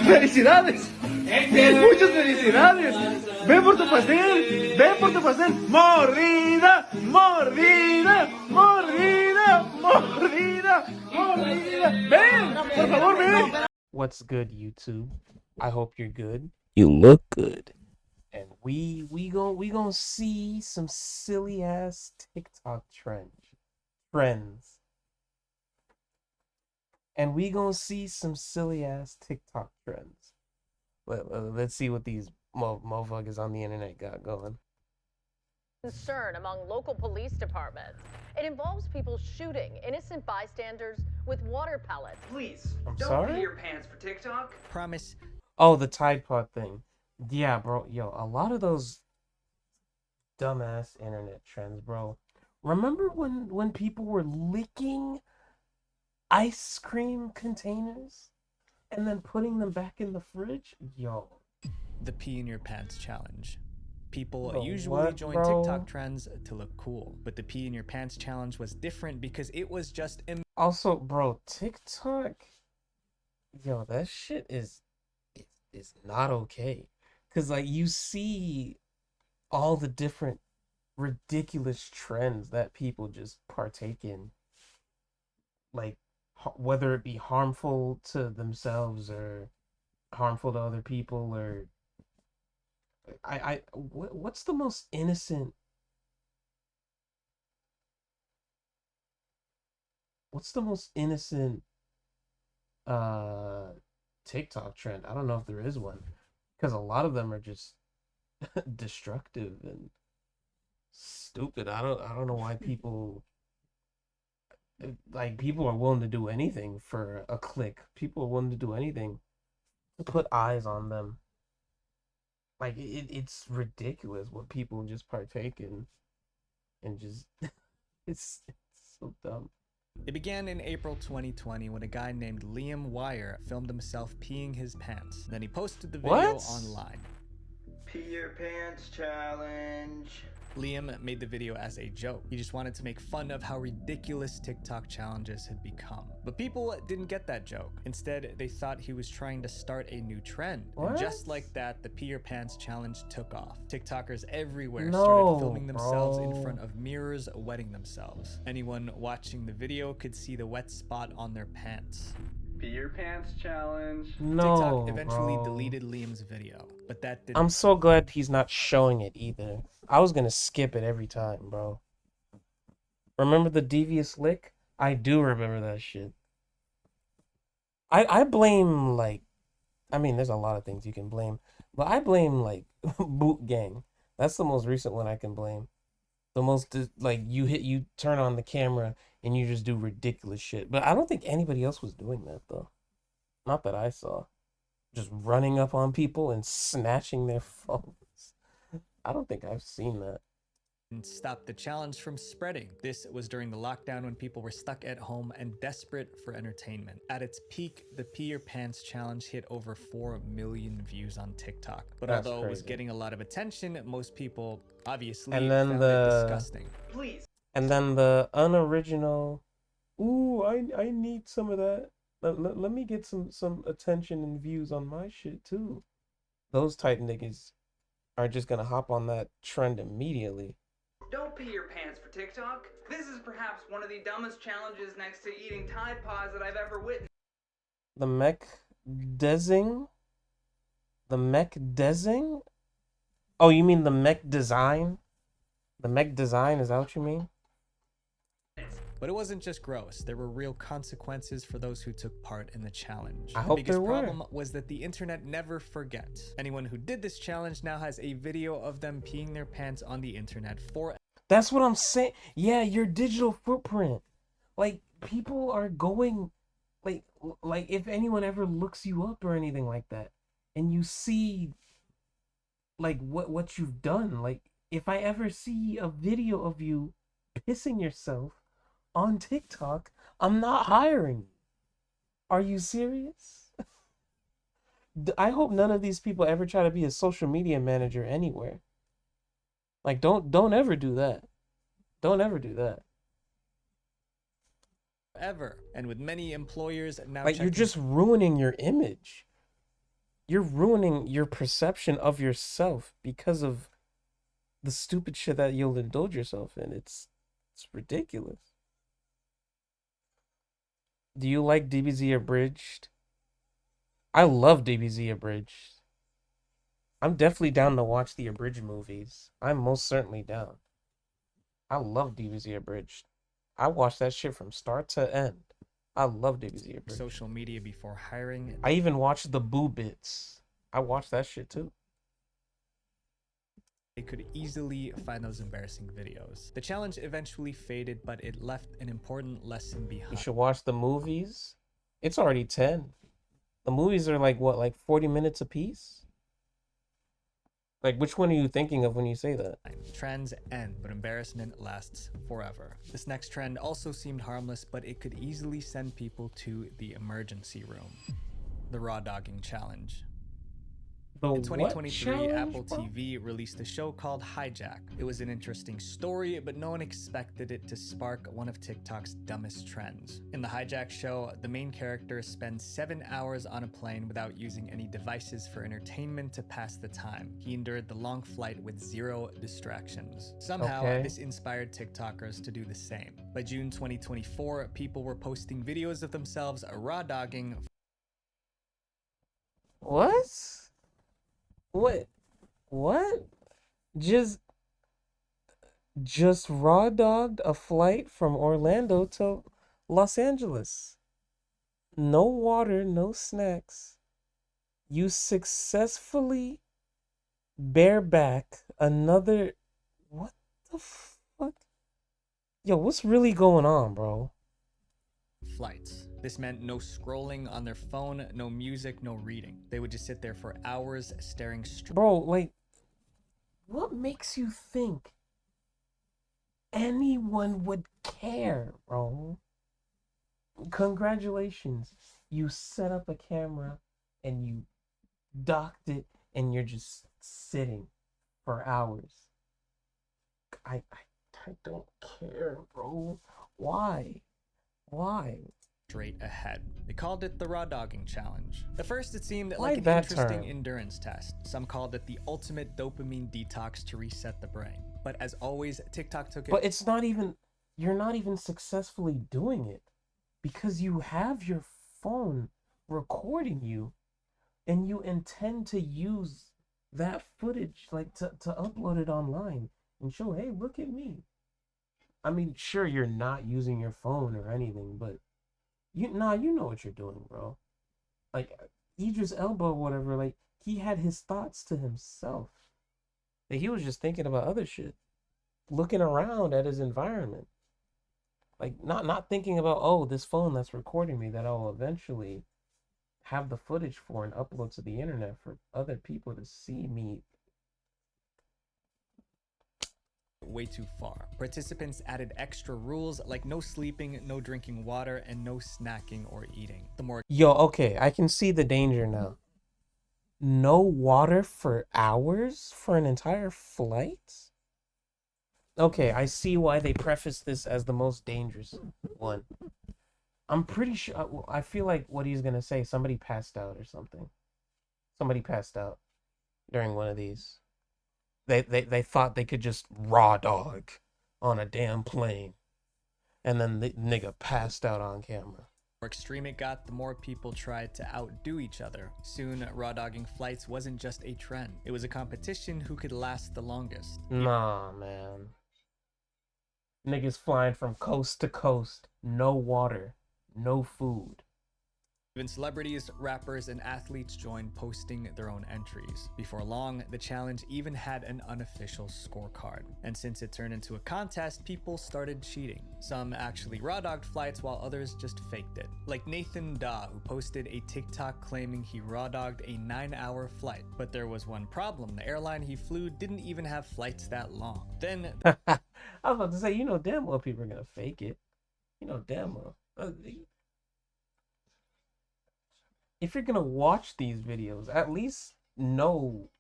¡Felicidades! ¡Muchas felicidades! ¡Ven por tu pastel! ¡Ven por tu pastel! ¡Mordida! ¡Mordida! ¡Mordida! ¡Mordida! ¡Mordida! ¡Ven! ¡Por favor, ven! What's good, YouTube? I hope you're good. You look good. And we gonna see some silly ass TikTok trends. And we gonna see some silly ass TikTok trends. Let's see what these motherfuckers on the internet got going. Concern among local police departments. It involves people shooting innocent bystanders with water pellets. Please, don't sorry? pee your pants for TikTok. Promise. Oh, the Tide Pod thing. Yeah, bro. Yo, a lot of those dumbass internet trends, bro. Remember when people were licking ice cream containers and then putting them back in the fridge? Yo. The pee in your pants challenge. People Bro, usually what, join bro? TikTok trends to look cool, but the pee in your pants challenge was different because it was just Also, bro, TikTok, yo, that shit is not okay. Cause like you see all the different ridiculous trends that people just partake in, like whether it be harmful to themselves or harmful to other people, or what's the most innocent? What's the most innocent TikTok trend? I don't know if there is one, because a lot of them are just destructive and stupid. I don't know why people people are willing to do anything for a click. People are willing to do anything to put eyes on them. Like it's ridiculous what people just partake in, and just it's so dumb. It began in April 2020 when a guy named Liam Wire filmed himself peeing his pants. Then he posted the video What? online. Pee your pants challenge. Liam made the video as a joke. He just wanted to make fun of how ridiculous TikTok challenges had become. But people didn't get that joke. Instead, they thought he was trying to start a new trend. And What? just like that, the pee your pants challenge took off. TikTokers everywhere No, started filming themselves bro. in front of mirrors, wetting themselves. Anyone watching the video could see the wet spot on their pants. Pee your pants challenge. No, TikTok eventually bro. deleted Liam's video, but that didn't. I'm so glad he's not showing it either. I was gonna skip it every time, bro. Remember the devious lick? I do remember that shit. I blame, like, I mean, there's a lot of things you can blame, but I blame, like, Boot Gang. That's the most recent one I can blame. The most, like, you turn on the camera and you just do ridiculous shit. But I don't think anybody else was doing that, though. Not that I saw. Just running up on people and snatching their phones. I don't think I've seen that. Stop the challenge from spreading. This was during the lockdown when people were stuck at home and desperate for entertainment. At its peak, the Pee Your Pants challenge hit over 4 million views on TikTok. But That's although it was crazy. getting a lot of attention, most people obviously And then found the- it disgusting. Please. And then the unoriginal, ooh, I need some of that. Let me get some attention and views on my shit too. Those type niggas are just gonna hop on that trend immediately. Don't pee your pants for TikTok. This is perhaps one of the dumbest challenges next to eating Tide Pods that I've ever witnessed. The mech desing? The mech desing? Oh, you mean the mech design? The mech design, is that what you mean? But it wasn't just gross. There were real consequences for those who took part in the challenge. I The hope biggest there were. problem was that the internet never forgets. Anyone who did this challenge now has a video of them peeing their pants on the internet for That's what I'm saying. Yeah, your digital footprint. Like, people are going, like if anyone ever looks you up or anything like that, and you see, like, what you've done. Like, if I ever see a video of you pissing yourself on TikTok, I'm not hiring you. Are you serious? I hope none of these people ever try to be a social media manager anywhere. Like, don't ever do that. Don't ever do that. forever. And with many employers now Like, you're checking just ruining your image. you're ruining your perception of yourself because of the stupid shit that you'll indulge yourself in. It's ridiculous. Do you like DBZ Abridged? I love DBZ Abridged. I'm definitely down to watch the abridged movies. I'm most certainly down. I love DBZ Abridged. I watched that shit from start to end. I love DBZ Abridged. social media before hiring. I even watched the Boo Bits. I watched that shit too. They could easily find those embarrassing videos. The challenge eventually faded, but it left an important lesson You behind. should watch the movies. It's already 10. The movies are like what, like 40 minutes a piece? Like, which one are you thinking of when you say that? Trends end, but embarrassment lasts forever. This next trend also seemed harmless, but it could easily send people to the emergency room. The raw dogging challenge. The In what 2023, challenge, Apple bro? TV released a show called Hijack. It was an interesting story, but no one expected it to spark one of TikTok's dumbest trends. In the Hijack show, the main character spends 7 hours on a plane without using any devices for entertainment to pass the time. He endured the long flight with 0 distractions. Somehow, Okay. this inspired TikTokers to do the same. By June 2024, people were posting videos of themselves raw dogging What? What? What? Just raw dogged a flight from Orlando to Los Angeles. No water, no snacks. You successfully bareback another. What the fuck? Yo, what's really going on, bro? flights. This meant no scrolling on their phone, no music, no reading. They would just sit there for hours staring straight. Bro, like, what makes you think anyone would care, bro? Congratulations. You set up a camera and you docked it and you're just sitting for hours. I don't care, bro. Why? Straight ahead. They called it the raw dogging challenge. At first, it seemed Why like an that interesting term? endurance test. Some called it the ultimate dopamine detox to reset the brain. But as always, TikTok took it. But it's not even, you're not even successfully doing it because you have your phone recording you and you intend to use that footage like to upload it online and show, hey, look at me. I mean, sure, you're not using your phone or anything, but you know what you're doing, bro. Like Idris Elba or whatever, like he had his thoughts to himself. Like he was just thinking about other shit, looking around at his environment. Like not thinking about, oh, this phone that's recording me that I'll eventually have the footage for and upload to the internet for other people to see me. way too far. Participants added extra rules like no sleeping, no drinking water, and no snacking or eating. The more Yo, okay, I can see the danger now. No water for hours for an entire flight? Okay, I see why they preface this as the most dangerous one. I'm pretty sure, I feel like what he's gonna say, somebody passed out or something. Somebody passed out during one of these. They thought they could just raw dog on a damn plane. And then the nigga passed out on camera. extreme it got, the more people tried to outdo each other. Soon, raw dogging flights wasn't just a trend. It was a competition who could last the longest. Nah, man. Niggas flying from coast to coast. No water. No food. Even celebrities, rappers, and athletes joined posting their own entries. Before long, the challenge even had an unofficial scorecard. And since it turned into a contest, people started cheating. Some actually raw dogged flights while others just faked it. Like Nathan Daw, who posted a TikTok claiming he raw dogged a 9-hour flight. But there was one problem. The airline he flew didn't even have flights that long. Then I was about to say, you know damn well people are gonna fake it. You know damn well. If you're gonna watch these videos, at least know,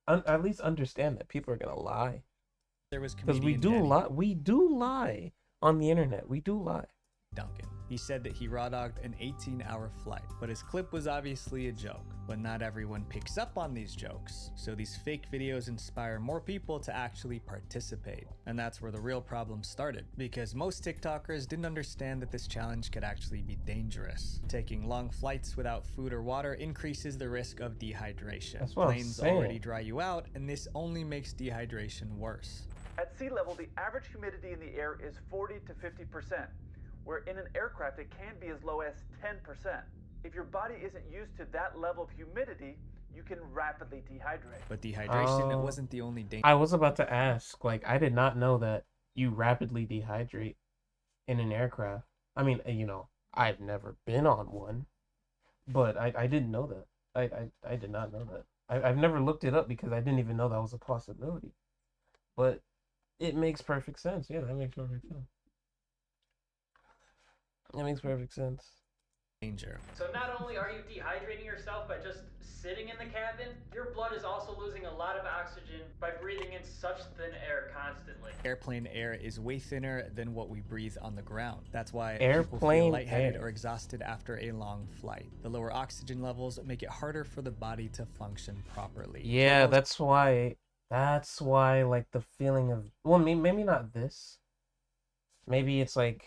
at least understand that people are gonna lie. there was Because comedian we Danny do lie on the internet. We do lie. Duncan. He said that he raw-dogged an 18-hour flight, but his clip was obviously a joke. But not everyone picks up on these jokes, so these fake videos inspire more people to actually participate. And that's where the real problem started, because most TikTokers didn't understand that this challenge could actually be dangerous. Taking long flights without food or water increases the risk of dehydration. That's what I'm Planes saying. already dry you out, and this only makes dehydration worse. At sea level, the average humidity in the air is 40 to 50%, where in an aircraft it can be as low as 10%. If your body isn't used to that level of humidity, you can rapidly dehydrate. But dehydration Oh. wasn't the only danger. I was about to ask, like, I did not know that you rapidly dehydrate in an aircraft. I mean, you know, I've never been on one, but I didn't know that. I did not know that. I've never looked it up because I didn't even know that was a possibility. But it makes perfect sense. Yeah, that makes perfect sense. That makes perfect sense. So not only are you dehydrating yourself by just sitting in the cabin, your blood is also losing a lot of oxygen by breathing in such thin air constantly. Airplane air is way thinner than what we breathe on the ground. That's why people Airplane feel lightheaded air. or exhausted after a long flight. The lower oxygen levels make it harder for the body to function properly. Yeah, For most that's why like the feeling of, well, maybe not this. Maybe it's like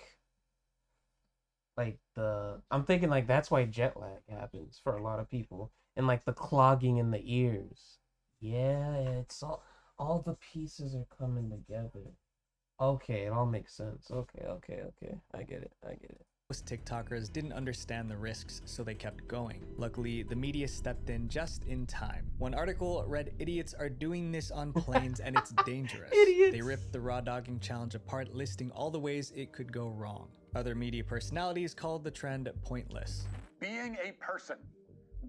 I'm thinking like that's why jet lag happens for a lot of people, and like the clogging in the ears. Yeah, it's all the pieces are coming together. Okay, it all makes sense. Okay. I get it. Most TikTokers didn't understand the risks, so they kept going. Luckily, the media stepped in just in time. One article read, "Idiots are doing this on planes and it's dangerous." Idiots. They ripped the raw dogging challenge apart, listing all the ways it could go wrong. Other media personalities called the trend pointless. Being a person,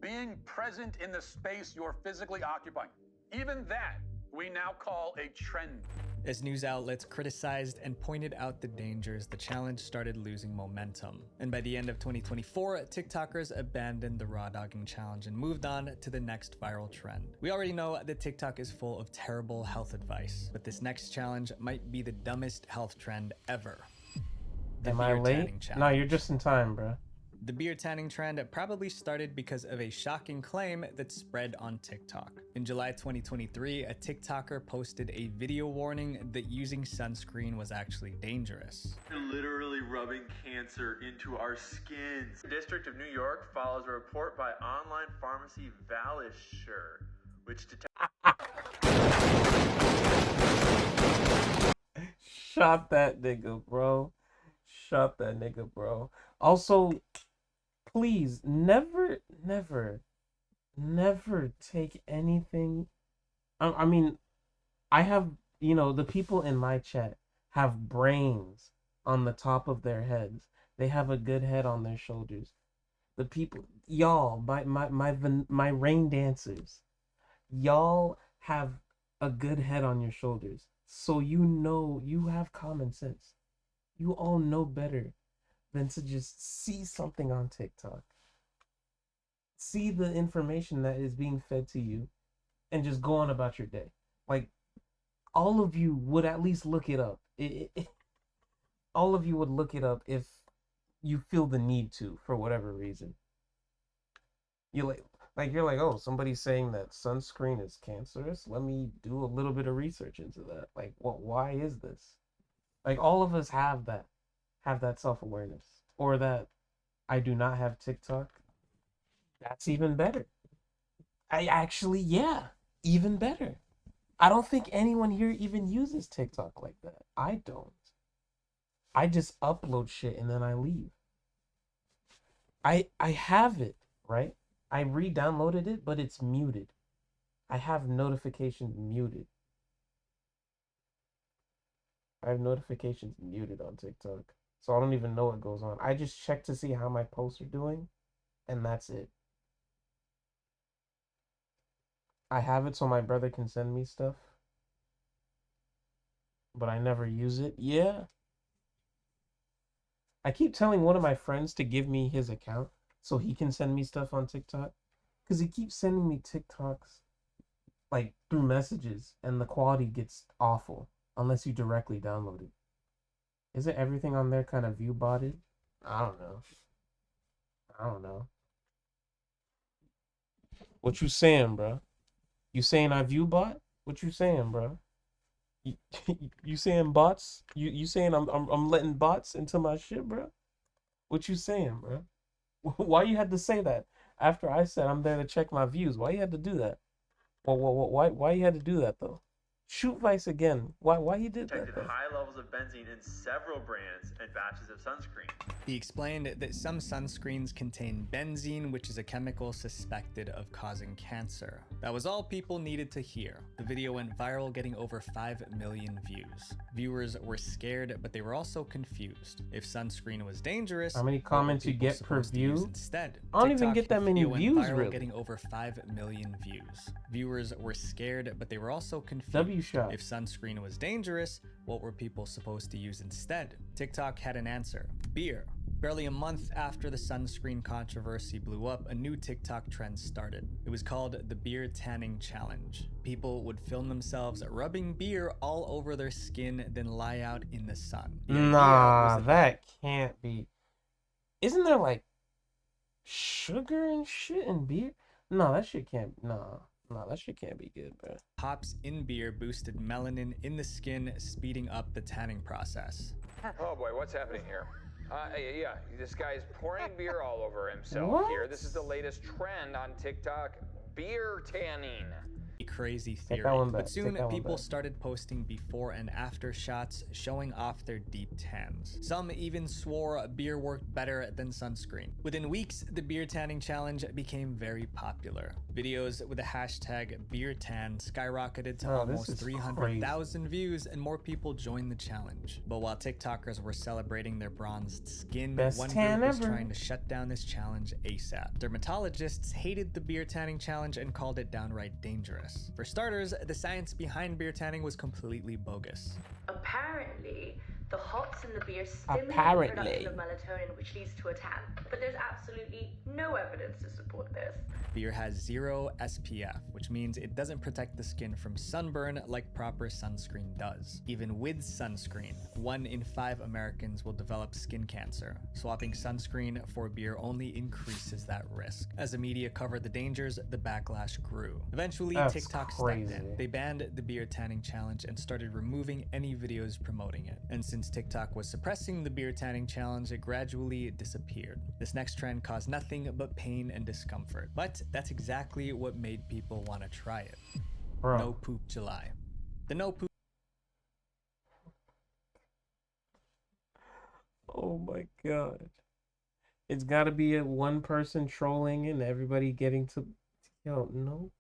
being present in the space you're physically occupying, even that we now call a trend. As news outlets criticized and pointed out the dangers, the challenge started losing momentum. And by the end of 2024, TikTokers abandoned the raw dogging challenge and moved on to the next viral trend. We already know that TikTok is full of terrible health advice, but this next challenge might be the dumbest health trend ever. The Am I beard late? tanning No, challenge. you're just in time, bro. The beard tanning trend probably started because of a shocking claim that spread on TikTok. In July 2023, a TikToker posted a video warning that using sunscreen was actually dangerous. Literally rubbing cancer into our skins. The District of New York follows a report by online pharmacy Valisure, which detects Shot that nigga, bro. Also, please, never take anything. I mean, I have, the people in my chat have brains on the top of their heads. They have a good head on their shoulders. The people, y'all, my rain dancers, y'all have a good head on your shoulders. So you have common sense. You all know better than to just see something on TikTok. See the information that is being fed to you and just go on about your day. Like, all of you would at least look it up. All of you would look it up if you feel the need to, for whatever reason. You're like, oh, somebody's saying that sunscreen is cancerous. Let me do a little bit of research into that. Like, why is this? Like, all of us have that self-awareness. Or that I do not have TikTok. That's even better. Even better. I don't think anyone here even uses TikTok like that. I don't. I just upload shit and then I leave. I have it, right? I re-downloaded it, but it's muted. I have notifications muted. I have notifications muted on TikTok. So I don't even know what goes on. I just check to see how my posts are doing, and that's it. I have it so my brother can send me stuff, but I never use it. Yeah. I keep telling one of my friends to give me his account so he can send me stuff on TikTok, because he keeps sending me TikToks like through messages, and the quality gets awful unless you directly download it. Isn't everything on there kind of view botted? I don't know. I don't know. What you saying, bro? You saying I view bot? What you saying, bro? You, you saying bots? You saying I'm letting bots into my shit, bro? What you saying, bro? Why you had to say that after I said I'm there to check my views? Why you had to do that? Well, why you had to do that though? Shoot Vice again. Why you did that Detected though? high levels of benzene in several brands and batches of sunscreen. He explained that some sunscreens contain benzene, which is a chemical suspected of causing cancer. That was all people needed to hear. The video went viral, getting over 5 million views. Viewers were scared, but they were also confused. If sunscreen was dangerous, How many what were comments you people get per supposed to use view? instead? I don't even TikTok get that many video went views, viral, really. getting over 5 million views. Viewers were scared, but they were also confused. W shot. If sunscreen was dangerous, what were people supposed to use instead? TikTok had an answer: beer. Barely a month after the sunscreen controversy blew up, a new TikTok trend started. It was called the Beer Tanning Challenge. People would film themselves rubbing beer all over their skin, then lie out in the sun. The idea Nah, was that can't be. Isn't there like sugar and shit in beer? No, that shit can't. Nah, that shit can't be good, bro. hops in beer boosted melanin in the skin, speeding up the tanning process. Oh boy, what's happening here? Yeah, this guy's pouring beer all over himself What? here. This is the latest trend on TikTok, beer tanning. A crazy Take theory. that one back, But soon take that one people back. started posting before and after shots showing off their deep tans. Some even swore beer worked better than sunscreen. Within weeks, the beer tanning challenge became very popular. Videos with the hashtag beer tan skyrocketed to Oh, this almost is 300,000 views, and more people joined the challenge. But while TikTokers were celebrating their bronzed skin, Best one tan group was ever. trying to shut down this challenge ASAP. Dermatologists hated the beer tanning challenge and called it downright dangerous. For starters, the science behind beer tanning was completely bogus. Apparently, the hops in the beer stimulate the Apparently. production of melatonin, which leads to a tan. But there's absolutely no evidence to support this. Beer has 0 SPF, which means it doesn't protect the skin from sunburn like proper sunscreen does. Even with sunscreen, 1 in 5 Americans will develop skin cancer. Swapping sunscreen for beer only increases that risk. As the media covered the dangers, the backlash grew. Eventually, That's TikTok crazy. stepped in. They banned the beer tanning challenge and started removing any videos promoting it. And since TikTok was suppressing the beer tanning challenge, it gradually disappeared. This next trend caused nothing but pain and discomfort. But that's exactly what made people want to try it. Bro. No Poop July. The No Poop Oh my god. It's got to be a one person trolling and everybody getting to. Yo, nope.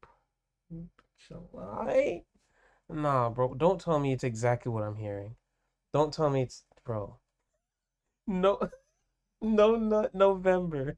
July? Nah, bro. Don't tell me it's exactly what I'm hearing. Don't tell me it's. Bro. No. No, not November.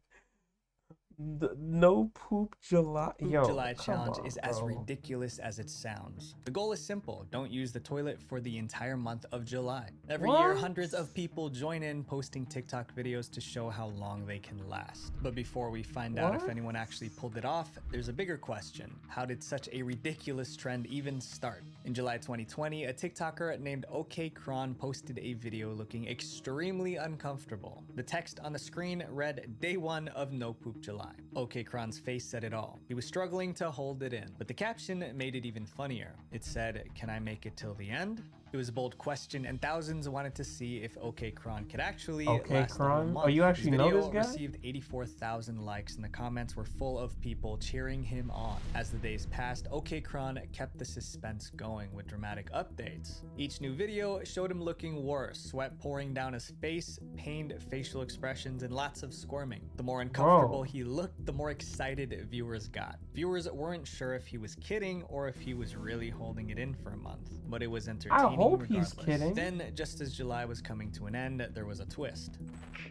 No Poop July. Poop Yo, July come challenge on, is as bro. ridiculous as it sounds. The goal is simple: don't use the toilet for the entire month of July. Every year, What? hundreds of people join in posting TikTok videos to show how long they can last. But before we find out if What? anyone actually pulled it off, there's a bigger question. How did such a ridiculous trend even start? In July 2020, a TikToker named OK Kron posted a video looking extremely uncomfortable. The text on the screen read, "Day 1 of No Poop July." OK Kron's face said it all. He was struggling to hold it in, but the caption made it even funnier. It said, "Can I make it till the end?" It was a bold question, and thousands wanted to see if OK Kron could actually OK last the whole Kron? month. Oh, you actually His know video this guy? received 84,000 likes, and the comments were full of people cheering him on. As the days passed, OK Kron kept the suspense going with dramatic updates. Each new video showed him looking worse, sweat pouring down his face, pained facial expressions, and lots of squirming. The more uncomfortable he looked, the more excited viewers got. Viewers weren't sure if he was kidding or if he was really holding it in for a month, but it was entertaining hope he's regardless. kidding. Then, just as July was coming to an end, there was a twist.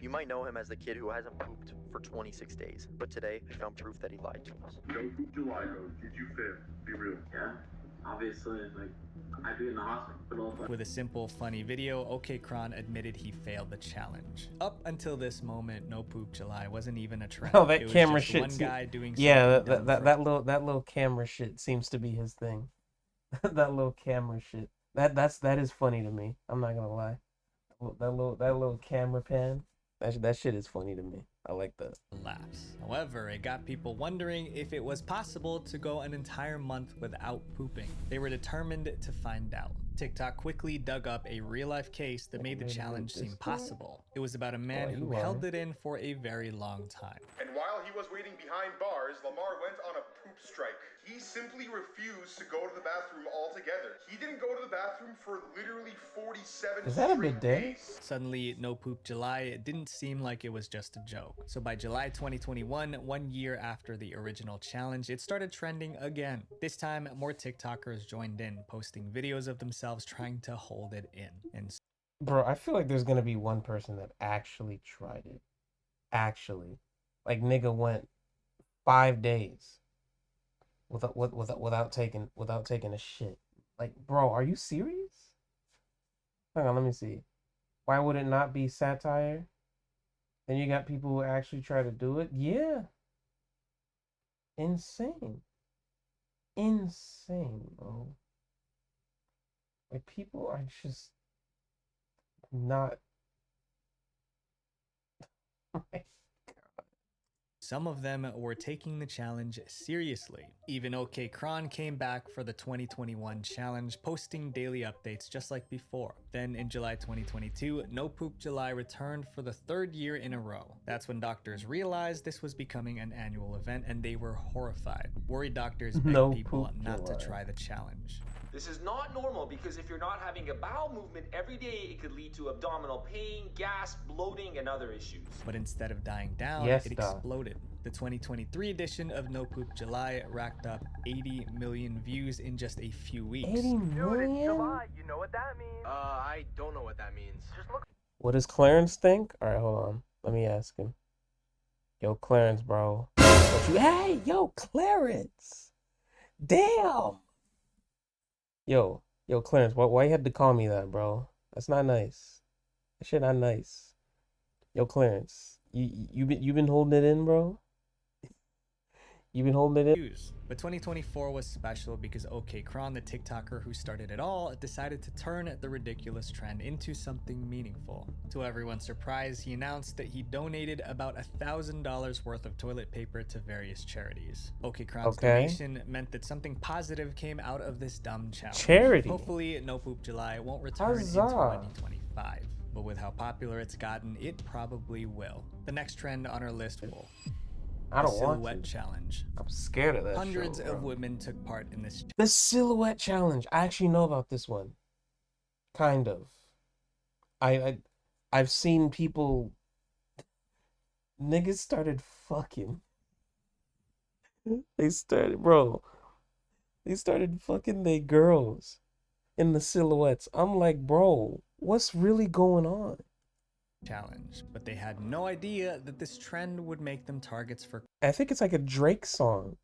You might know him as the kid who hasn't pooped for 26 days, but today we found proof that he lied to us. No Poop July, though. Did you fail? Be real. Yeah, obviously, like, I'd be in the hospital. With a simple, funny video, OK Kron admitted he failed the challenge. Up until this moment, No Poop July wasn't even a trend. Oh, that It was camera just shit. one guy doing Yeah, something that dumb for that little camera shit seems to be his thing. That little camera shit. That is funny to me. I'm not gonna lie. That little camera pan. That shit is funny to me. I like that. Laughs. However, it got people wondering if it was possible to go an entire month without pooping. They were determined to find out. TikTok quickly dug up a real-life case that made the challenge seem possible. It was about a man who held it in for a very long time. And while he was waiting behind bars, Lamar went on a poop strike. He simply refused to go to the bathroom altogether. He didn't go to the bathroom for literally 47 Is that a straight bidet? days. Suddenly, No Poop July didn't seem like it was just a joke. So by July 2021, 1 year after the original challenge, it started trending again. This time, more TikTokers joined in, posting videos of themselves trying to hold it in. And Bro, I feel like there's gonna be one person that actually tried it. Actually. Like nigga went 5 days without taking a shit. Like, bro, are you serious? Hang on, let me see. Why would it not be satire? Then you got people who actually try to do it? Yeah. Insane. Insane, bro. Like, people are just not. some of them were taking the challenge seriously. Even OK Kron came back for the 2021 challenge, posting daily updates just like before. Then in July 2022, No Poop July returned for the 3rd year in a row. That's when doctors realized this was becoming an annual event and they were horrified. Worried doctors begged No people Poop not July. to try the challenge. This is not normal because if you're not having a bowel movement every day, it could lead to abdominal pain, gas, bloating, and other issues. But instead of dying down, Yes, it Doc. exploded. The 2023 edition of No Poop July racked up 80 million views in just a few weeks. 80 million? You know what that means? I don't know what that means. Just look. What does Clarence think? Alright, hold on. Let me ask him. Yo, Clarence, bro. What you, hey, yo, Clarence. Damn. Yo, Clarence, why you had to call me that, bro? That's not nice. That shit not nice. Yo, Clarence, you been holding it in, bro? You been holding it in? But 2024 was special because OK Kron, the TikToker who started it all, decided to turn the ridiculous trend into something meaningful. To everyone's surprise, he announced that he donated about $1,000 worth of toilet paper to various charities. OK Kron's donation meant that something positive came out of this dumb challenge. Charity. Hopefully, No Poop July won't return Huzzah. in 2025. But with how popular it's gotten, it probably will. The next trend on our list will. I don't The want Silhouette to. Challenge. I'm scared of that. Hundreds show, of bro. women took part in this. The Silhouette Challenge. I actually know about this one. Kind of. I've seen people. Niggas started fucking. They started fucking their girls in the silhouettes. I'm like, bro, what's really going on? Challenge, but they had no idea that this trend would make them targets for I think it's like a Drake song.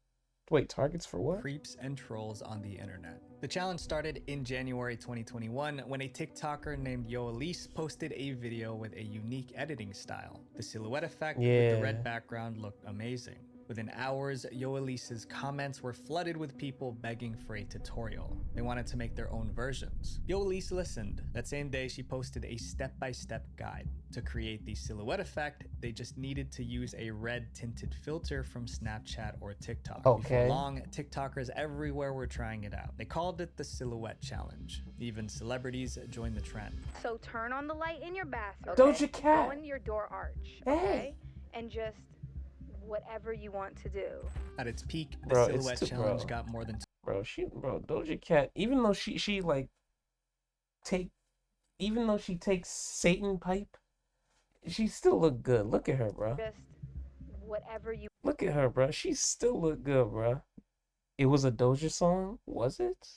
Wait, targets for what? creeps and trolls on the internet. The challenge started in January 2021 when a TikToker named Yo Elise posted a video with a unique editing style. The silhouette effect with the Yeah. red background looked amazing. Within hours, Yo Elise's comments were flooded with people begging for a tutorial. They wanted to make their own versions. Yo Elise listened. That same day, she posted a step-by-step guide. To create the silhouette effect, they just needed to use a red tinted filter from Snapchat or TikTok. Okay. Before long, TikTokers everywhere were trying it out. They called it the Silhouette Challenge. Even celebrities joined the trend. So turn on the light in your bathroom. Doja Cat. Go in your door arch. Hey. Okay? And just whatever you want to do. At its peak, the Bro, it's Silhouette too- Challenge bro. got more than Doja Cat, even though she like even though she takes Satan pipe, she still look good. Look at her, bro. Just whatever you Look at her, bro. She still look good, bro. It was a Doja song, was it?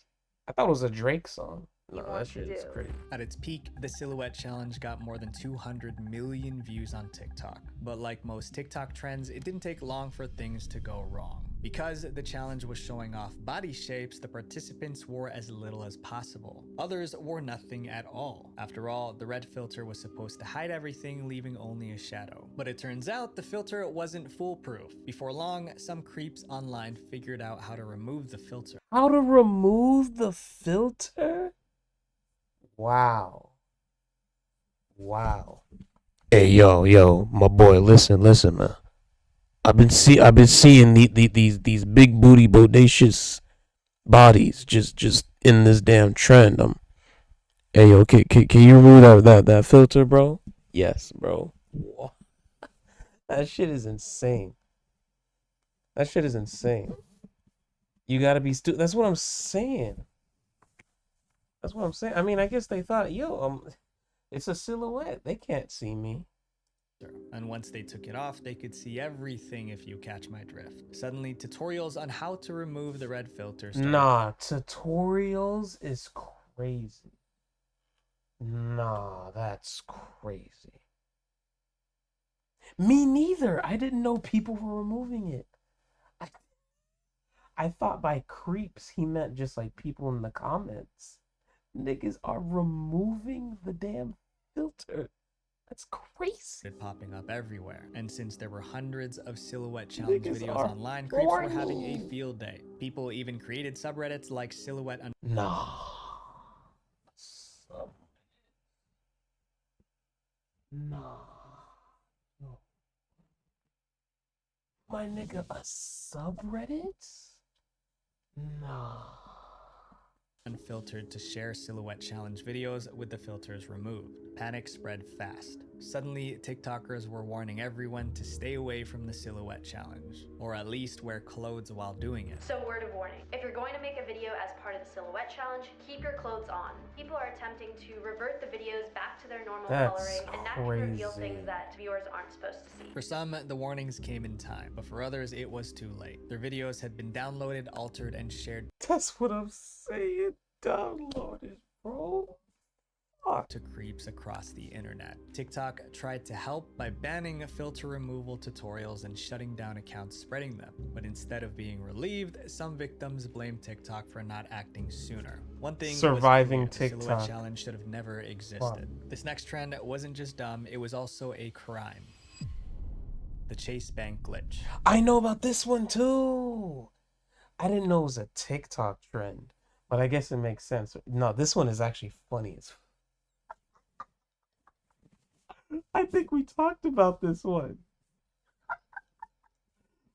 I thought it was a Drake song. No, that shit is crazy. At its peak, the Silhouette Challenge got more than 200 million views on TikTok. But like most TikTok trends, it didn't take long for things to go wrong. Because the challenge was showing off body shapes, the participants wore as little as possible. Others wore nothing at all. After all, the red filter was supposed to hide everything, leaving only a shadow. But it turns out the filter wasn't foolproof. Before long, some creeps online figured out how to remove the filter. How to remove the filter? Wow. Hey, yo, my boy, listen, man. I've been seeing these big booty bodacious bodies just in this damn trend. Hey, yo, can you remove that filter, bro? Yes, bro. That shit is insane. That shit is insane. You gotta be That's what I'm saying. That's what I'm saying. I mean, I guess they thought, yo, it's a silhouette. They can't see me. And once they took it off, they could see everything, if you catch my drift. Suddenly, tutorials on how to remove the red filter started. Nah, tutorials is crazy. Nah, that's crazy. Me neither. I didn't know people were removing it. I thought by creeps he meant just like people in the comments. Niggas are removing the damn filter. That's crazy. Popping up everywhere. And since there were hundreds of silhouette challenge Niggas videos are online, creeps were horny. having a field day. People even created subreddits like Silhouette. Nah. Nah. No. My nigga, a subreddit? Nah. Unfiltered to share silhouette challenge videos with the filters removed. Panic spread fast. Suddenly, TikTokers were warning everyone to stay away from the silhouette challenge, or at least wear clothes while doing it. So, word of warning, if you're going to make a video as part of the silhouette challenge, keep your clothes on. People are attempting to revert the videos back to their normal coloring, and that can reveal things that viewers aren't supposed to see. For some, the warnings came in time, but for others, it was too late. Their videos had been downloaded, altered, and shared. That's what I'm saying. Downloaded, bro. Fuck. To creeps across the internet. TikTok tried to help by banning filter removal tutorials and shutting down accounts spreading them. But instead of being relieved, some victims blamed TikTok for not acting sooner. One thing Surviving was clear, the TikTok. silhouette challenge should have never existed. Fuck. This next trend wasn't just dumb, it was also a crime. The Chase Bank glitch. I know about this one too. I didn't know it was a TikTok trend, but I guess it makes sense. No, this one is actually funny as I think we talked about this one.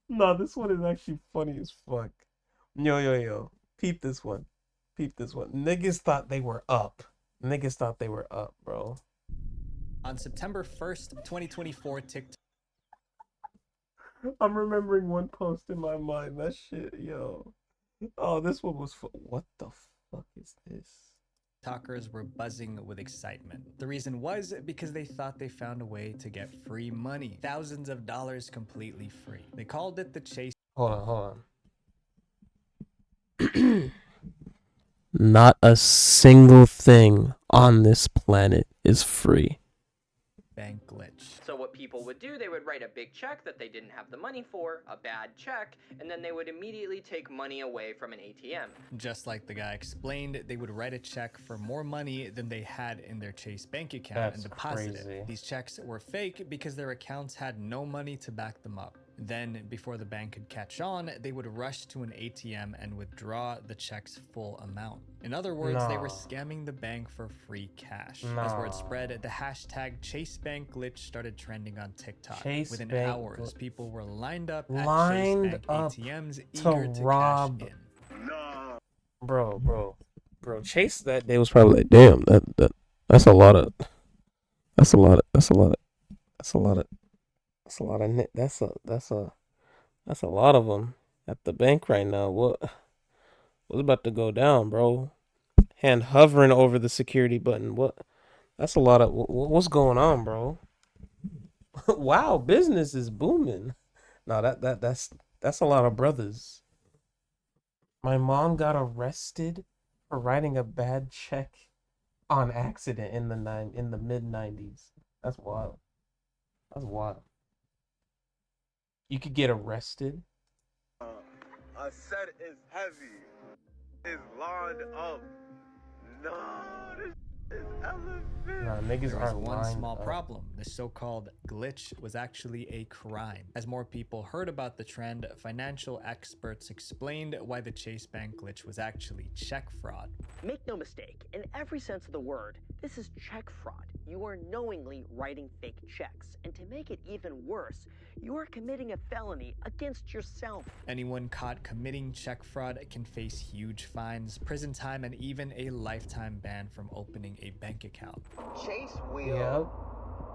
No, this one is actually funny as fuck. Yo. Peep this one. Niggas thought they were up. Bro. On September 1st, 2024, TikTok. I'm remembering one post in my mind. That shit, yo. Oh, this one was what the fuck is this? TikTokers were buzzing with excitement. The reason was because they thought they found a way to get free money. Thousands of dollars completely free. They called it the Chase. Hold on. Not a single thing on this planet is free. Bank glitch. So what people would do, they would write a big check that they didn't have the money for, a bad check, and then they would immediately take money away from an ATM. Just like the guy explained, they would write a check for more money than they had in their Chase Bank account and deposit it. These checks were fake because their accounts had no money to back them up. Then, before the bank could catch on, they would rush to an ATM and withdraw the check's full amount. In other words, they were scamming the bank for free cash. As word spread, the hashtag ChaseBankGlitch started trending on TikTok. Within hours, people were lined up at Chase Bank ATMs eager to rob. cash in. Bro, Chase that day was probably like, damn, that's a lot of them at the bank right now. What's about to go down, bro? Hand hovering over the security button. That's a lot of what's going on, bro? Wow, business is booming. No, that's a lot of brothers. My mom got arrested for writing a bad check on accident in the mid-90s. That's wild. You could get arrested. A set is heavy. It's lined up. No. Nah, niggas There was aren't one lined small up. problem. The so-called glitch was actually a crime. As more people heard about the trend, financial experts explained why the Chase Bank glitch was actually check fraud. Make no mistake, in every sense of the word, this is check fraud. You are knowingly writing fake checks. And to make it even worse, you are committing a felony against yourself. Anyone caught committing check fraud can face huge fines, prison time, and even a lifetime ban from opening a bank account. Chase will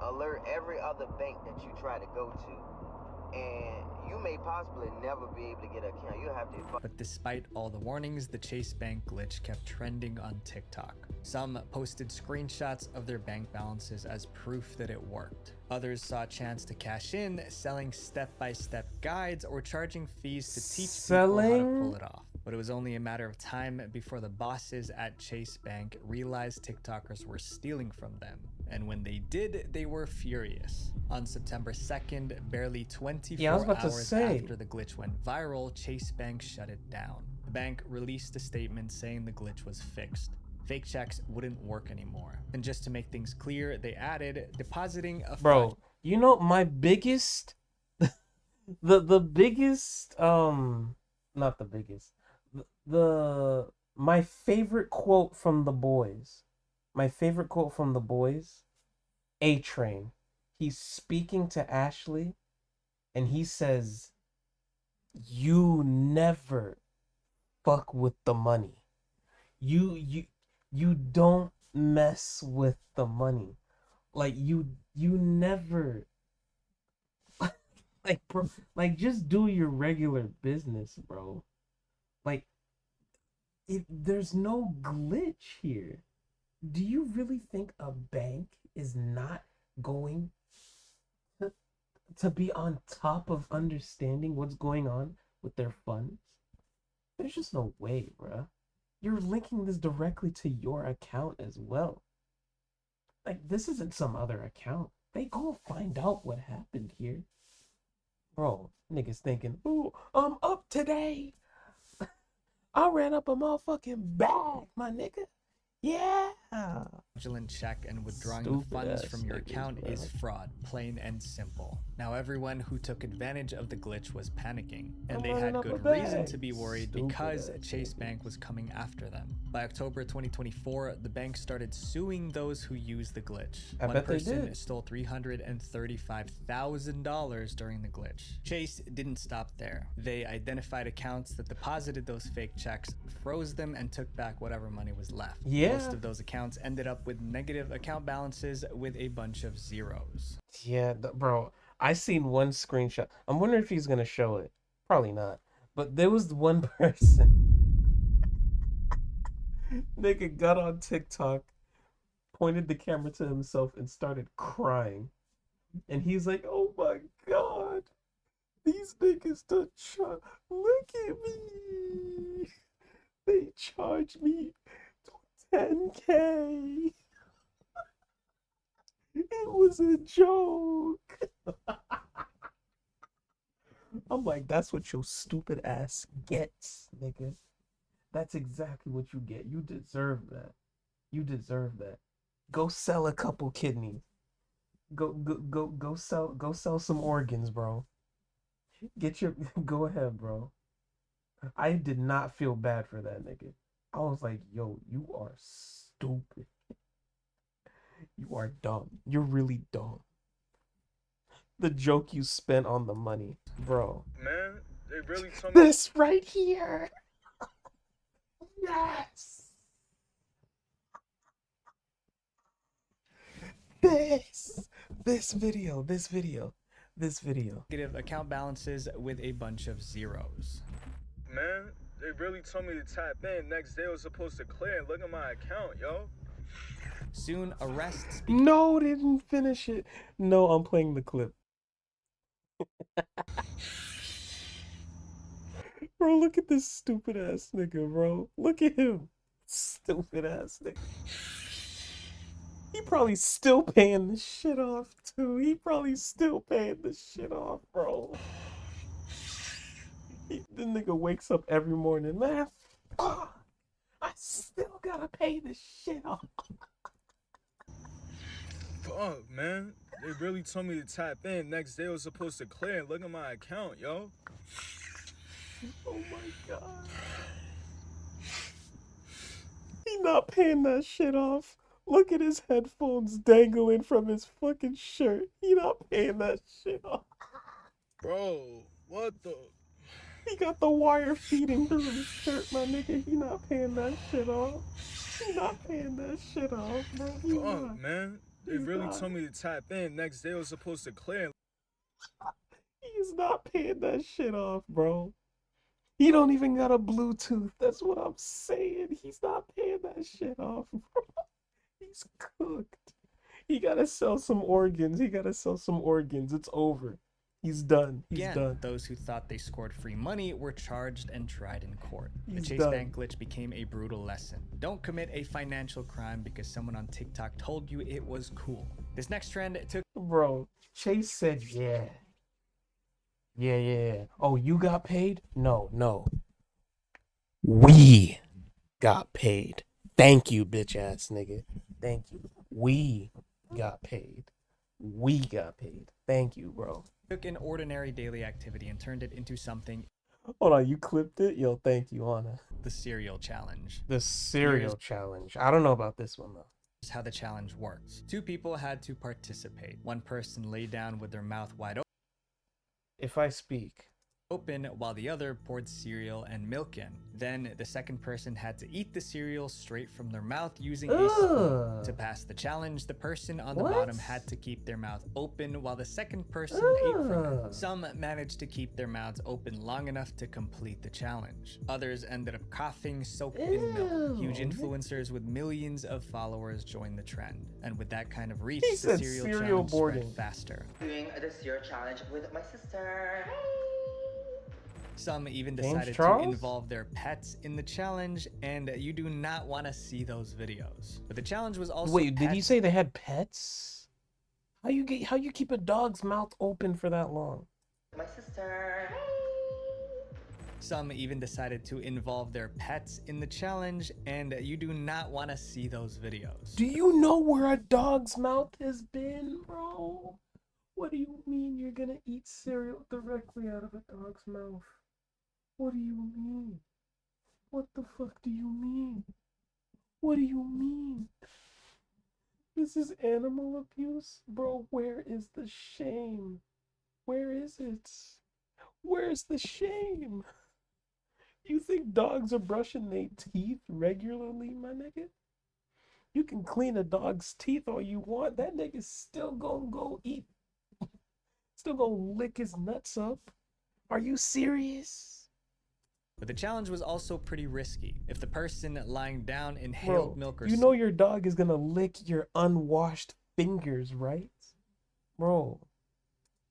alert every other bank that you try to go to, and you may possibly never be able to get an account. You'll have to. But despite all the warnings, the Chase Bank glitch kept trending on TikTok. Some posted screenshots of their bank balances as proof that it worked. Others saw a chance to cash in, selling step-by-step guides or charging fees to teach people how to pull it off. But it was only a matter of time before the bosses at Chase Bank realized TikTokers were stealing from them. And when they did, they were furious. On September 2nd, barely 24 hours after the glitch went viral, Chase Bank shut it down. The bank released a statement saying the glitch was fixed. Fake checks wouldn't work anymore. And just to make things clear, they added depositing a Bro, you know my biggest the biggest not the biggest. My favorite quote from The Boys. My favorite quote from The Boys, A-Train. He's speaking to Ashley and he says, "You never fuck with the money. You don't mess with the money. Like you never like bro, like just do your regular business, bro. Like there's no glitch here. Do you really think a bank is not going to be on top of understanding what's going on with their funds? There's just no way, bruh. You're linking this directly to your account as well. Like, this isn't some other account. They gonna find out what happened here. Bro, niggas thinking, ooh, I'm up today. I ran up a motherfucking bag, my nigga. Yeah. Fraudulent check and withdrawing the funds from your account is fraud, plain and simple. Now everyone who took advantage of the glitch was panicking, and they had good reason to be worried because Chase Bank was coming after them. By October 2024, the bank started suing those who used the glitch. One person stole $335,000 during the glitch. Chase didn't stop there. They identified accounts that deposited those fake checks, froze them, and took back whatever money was left. Most of those accounts ended up with negative account balances with a bunch of zeros. Yeah, bro, I seen one screenshot. I'm wondering if he's gonna show it. Probably not. But there was one person. Nigga got on TikTok, pointed the camera to himself, and started crying. And he's like, "Oh my god, these niggas done look at me. They charged me 10K. It was a joke." I'm like, that's what your stupid ass gets, nigga. That's exactly what you get. You deserve that. You deserve that. Go sell a couple kidneys. Go sell some organs, bro. Go ahead, bro. I did not feel bad for that nigga. I was like, yo, you are stupid. You are dumb. You're really dumb. The joke you spent on the money, bro. Man, they really told me this right here. Yes. This video. Negative account balances with a bunch of zeros. Man, they really told me to tap in. Next day I was supposed to clear. Look at my account, yo. Soon, arrests. No, they didn't finish it. No, I'm playing the clip. Bro, look at this stupid ass nigga, bro. Look at him. Stupid ass nigga. He probably still paying this shit off, too. He probably still paying this shit off, bro. The nigga wakes up every morning, man. I still gotta pay this shit off. Fuck, man. They really told me to tap in. Next day I was supposed to clear and look at my account, yo. Oh my god. He not paying that shit off. Look at his headphones dangling from his fucking shirt. He not paying that shit off. Bro, what the? He got the wire feeding through his shirt, my nigga. He not paying that shit off. He not paying that shit off, bro. Fuck, man. They really told me to tap in. Next day I was supposed to clear. He's not paying that shit off, bro. He don't even got a Bluetooth. That's what I'm saying. He's not paying that shit off, bro. He's cooked. He gotta sell some organs. It's over. He's done. He's Again, done. those who thought they scored free money were charged and tried in court. The He's Chase done. Bank glitch became a brutal lesson. Don't commit a financial crime because someone on TikTok told you it was cool. This next trend took... Bro, Chase said, yeah. Yeah. Oh, you got paid? No. We got paid. Thank you, bitch ass nigga. Thank you. We got paid. Thank you, bro. Took an ordinary daily activity and turned it into something... Hold on, you clipped it? Yo, thank you, Anna. The cereal challenge. The cereal challenge. I don't know about this one, though. Here's how the challenge works. 2 people had to participate. One person lay down with their mouth wide If I speak. open while the other poured cereal and milk in. Then the second person had to eat the cereal straight from their mouth using a spoon. To pass the challenge, the person on the bottom had to keep their mouth open while the second person ate from it. Some managed to keep their mouths open long enough to complete the challenge. Others ended up coughing soaked in milk. Huge influencers with millions of followers joined the trend. And with that kind of reach, He the said cereal cereal challenge boarding. spread faster. Doing the cereal challenge with my sister. Some even James decided to Charles? involve their pets in the challenge, and you do not want to see those videos. But the challenge was also Wait, did pet- you say they had pets? How you keep a dog's mouth open for that long? My sister. Some even decided to involve their pets in the challenge, and you do not want to see those videos. Do you know where a dog's mouth has been, bro? What do you mean you're gonna eat cereal directly out of a dog's mouth? What do you mean? What the fuck do you mean? What do you mean? This is animal abuse? Bro, where is the shame? Where is it? Where's the shame? You think dogs are brushing their teeth regularly, my nigga? You can clean a dog's teeth all you want. That nigga's still gonna go eat. Still gonna lick his nuts up. Are you serious? But the challenge was also pretty risky. If the person lying down inhaled milk or you know your dog is gonna lick your unwashed fingers, right? Bro.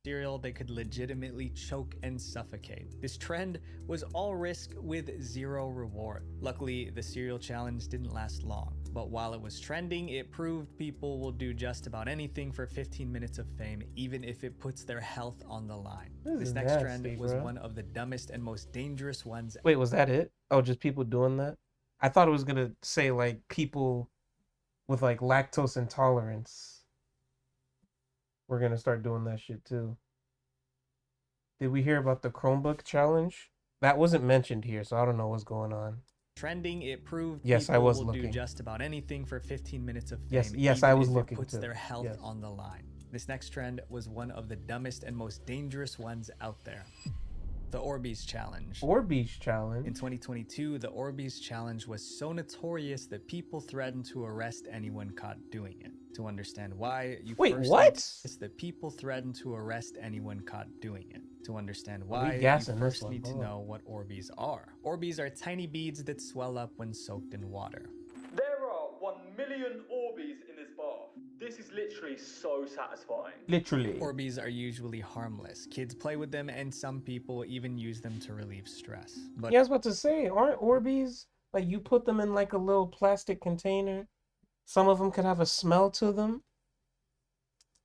cereal, they could legitimately choke and suffocate. This trend was all risk with zero reward. Luckily, the cereal challenge didn't last long, but while it was trending, it proved people will do just about anything for 15 minutes of fame, even if it puts their health on the line. This is next nasty, trend was bro. one of the dumbest and most dangerous ones. Wait, was that it? Oh, just people doing that? I thought it was gonna say like people with like lactose intolerance. We're gonna start doing that shit too. Did we hear about the Chromebook challenge? That wasn't mentioned here, so I don't know what's going on. Trending, it proved Yes, people I was will do looking. just about anything for 15 minutes of fame. Yes, even I was if looking it puts too. their health Yes. on the line. This next trend was one of the dumbest and most dangerous ones out there. The Orbeez Challenge. Orbeez Challenge? In 2022, the Orbeez Challenge was so notorious that people threatened to arrest anyone caught doing it. To understand why, you Wait, first what? Need that people threatened to arrest anyone caught doing it. To understand We why, you gassing this first one, need to hold on. know what Orbeez are. Orbeez are tiny beads that swell up when soaked in water. There are 1 million Orbeez in this bath. This is literally so satisfying. Literally. Orbeez are usually harmless. Kids play with them and some people even use them to relieve stress. But Yeah, I was about to say, aren't Orbeez, like you put them in like a little plastic container? Some of them could have a smell to them.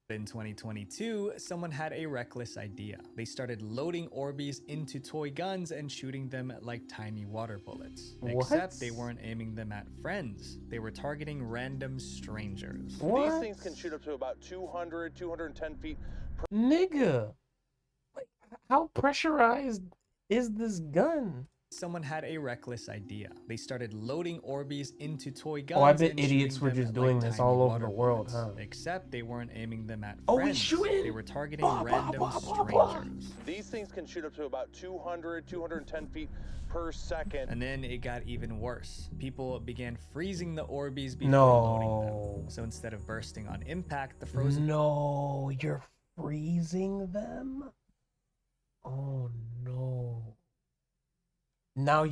In 2022, someone had a reckless idea. They started loading Orbeez into toy guns and shooting them like tiny water bullets. Except they weren't aiming them at friends. They were targeting random strangers. These things can shoot up to about 200, 210 feet. Nigga, like, how pressurized is this gun? Someone had a reckless idea. They started loading Orbeez into toy guns. Oh, I bet and idiots shooting were them just like doing this tiny all over water the world, bullets. huh? Except they weren't aiming them at Oh, friends. he's shooting! They were targeting random strangers. These things can shoot up to about 200, 210 feet per second. And then it got even worse. People began freezing the Orbeez before loading them. So instead of bursting on impact, the frozen... No, you're freezing them? Oh no. Now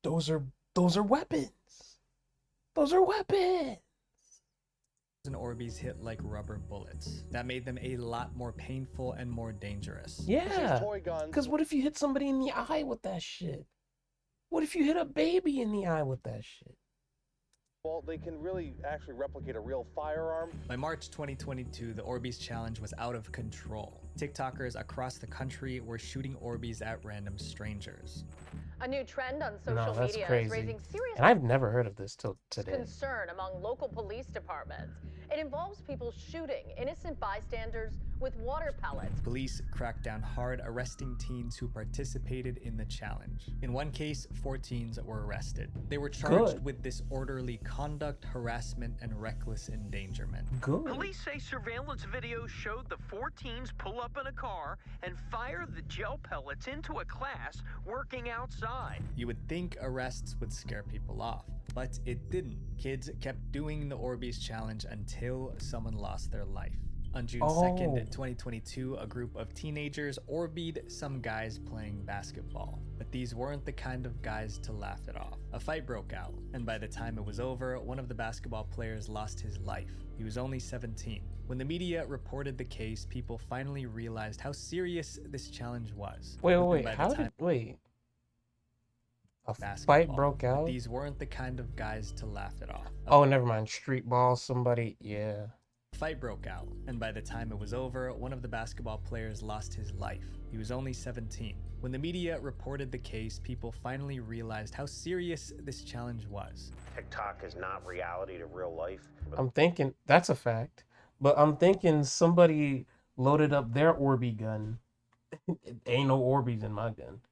those are weapons. Those are weapons. Orbeez hit like rubber bullets. That made them a lot more painful and more dangerous. Yeah. Because what if you hit somebody in the eye with that shit? What if you hit a baby in the eye with that shit? Well, they can really actually replicate a real firearm. By March 2022, the Orbeez challenge was out of control. TikTokers across the country were shooting Orbeez at random strangers. A new trend on social that's media crazy. is raising serious And I've never heard of this till today. concern among local police departments. It involves people shooting innocent bystanders with water pellets. Police cracked down hard, arresting teens who participated in the challenge. In one case, 4 teens were arrested. They were charged with disorderly conduct, harassment, and reckless endangerment. Police say surveillance video showed the 4 teens pull up in a car and fire the gel pellets into a class working outside. You would think arrests would scare people off, but it didn't. Kids kept doing the Orbeez challenge until someone lost their life. On June 2nd, 2022, a group of teenagers Orbeezed some guys playing basketball. But these weren't the kind of guys to laugh it off. A fight broke out, and by the time it was over, one of the basketball players lost his life. He was only 17. When the media reported the case, people finally realized how serious this challenge was. Wait, a fight broke out? These weren't the kind of guys to laugh it off. Oh, never mind. Street ball, somebody, yeah. Fight broke out, and by the time it was over, one of the basketball players lost his life. He was only 17. When the media reported the case, people finally realized how serious this challenge was. TikTok is not reality to real life. I'm thinking, that's a fact, but I'm thinking somebody loaded up their Orbeez gun. Ain't no Orbeez in my gun.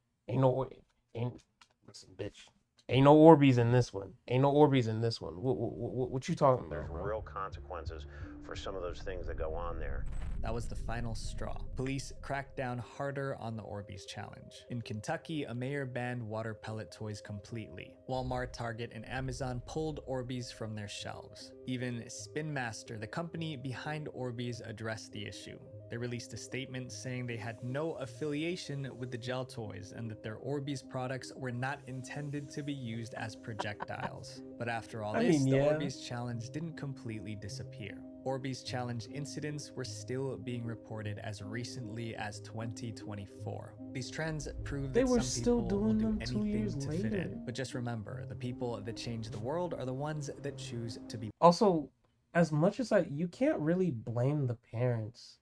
Listen, bitch. Ain't no Orbeez in this one. Ain't no Orbeez in this one. What you talking about, bro? Real consequences for some of those things that go on there. That was the final straw. Police cracked down harder on the Orbeez challenge. In Kentucky, a mayor banned water pellet toys completely. Walmart, Target, and Amazon pulled Orbeez from their shelves. Even Spin Master, the company behind Orbeez, addressed the issue. They released a statement saying they had no affiliation with the gel toys and that their Orbeez products were not intended to be used as projectiles. But after all this, the Orbeez challenge didn't completely disappear. Orbeez challenge incidents were still being reported as recently as 2024. These trends prove that some people will do anything to fit in. But just remember, the people that change the world are the ones that choose to be. Also, as much as you can't really blame the parents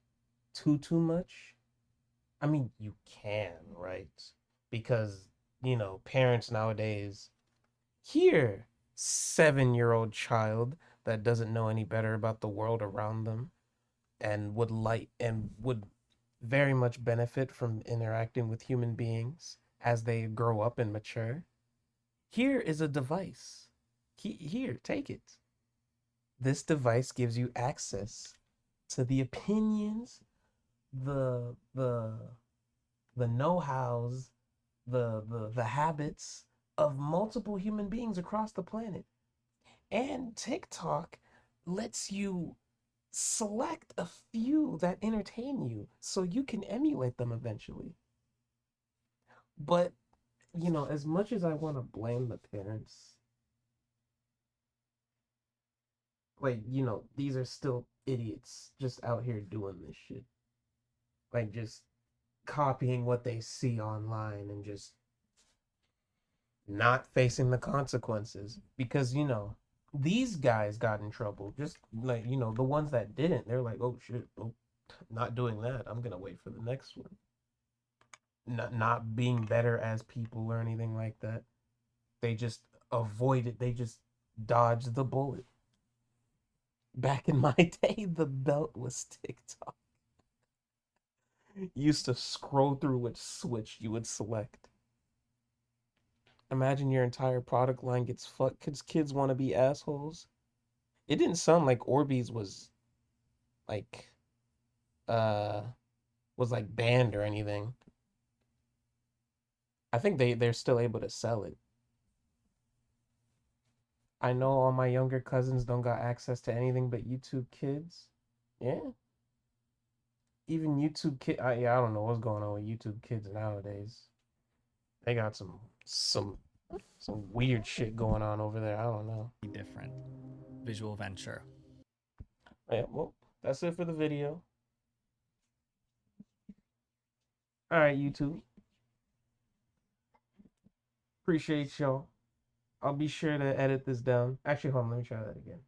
too much. I mean, you can, right? Because, parents nowadays, here, 7-year-old child that doesn't know any better about the world around them and would very much benefit from interacting with human beings as they grow up and mature. Here is a device. Here, take it. This device gives you access to the opinions, the know-hows, the habits of multiple human beings across the planet. And TikTok lets you select a few that entertain you so you can emulate them eventually. But, as much as I want to blame the parents, these are still idiots just out here doing this shit. Just copying what they see online and just not facing the consequences. Because, these guys got in trouble. Just like, you know, the ones that didn't, they're like, oh shit, oh, not doing that. I'm gonna wait for the next one. Not being better as people or anything like that. They just avoided. They just dodged the bullet. Back in my day, the belt was TikTok. You used to scroll through which switch you would select. Imagine your entire product line gets fucked because kids want to be assholes. It didn't sound like Orbeez was like banned or anything. I think they're still able to sell it. I know all my younger cousins don't got access to anything but YouTube Kids. Yeah. Even YouTube Kid, I don't know what's going on with YouTube Kids nowadays. They got some weird shit going on over there. I don't know. Different visual venture. Yeah, well, that's it for the video. All right, YouTube. Appreciate y'all. I'll be sure to edit this down. Actually, hold on, let me try that again.